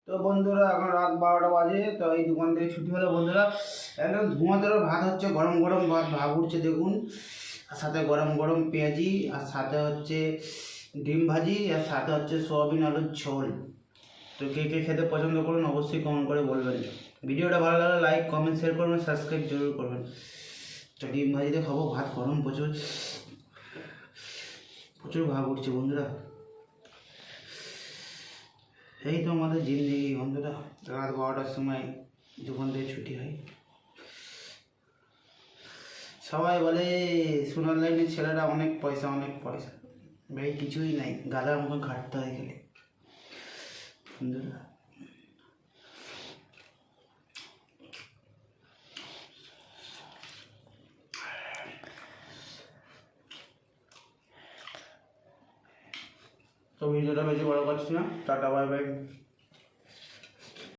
তো বন্ধুরা এখন রাত 12টা বাজে। তো এই দোকান থেকে ছুটি হলো বন্ধুরা। একদম ধোঁয়াতেরও ভাত হচ্ছে, গরম গরম ভাত ভাগ উঠছে দেখুন, আর সাথে গরম গরম পেঁয়াজি, আর সাথে হচ্ছে ডিম ভাজি, আর সাথে হচ্ছে সোয়াবিন আলুর ঝোল। তো কে কে খেতে পছন্দ করুন অবশ্যই কমেন্ট করে বলবেন। ভিডিওটা ভালো লাগলে লাইক কমেন্ট শেয়ার করবেন, সাবস্ক্রাইব জরুর করবেন। তো ডিম ভাজিতে খাবো, ভাত গরম প্রচুর প্রচুর ভাগ উঠছে বন্ধুরা। এই তো আমাদের জিন্দগি বন্ধুরা। রাত 12টার সময় দোকান থেকে ছুটি হয়। সবাই বলে সোনার লাইনের ছেলেরা অনেক পয়সা অনেক পয়সা, ভাই কিছুই নাই, গাধার মতো খাটতে হয় গেলে বন্ধুরা। তো ভিডিওটা বেশি বড় করছি না, টাটা বাই বাই।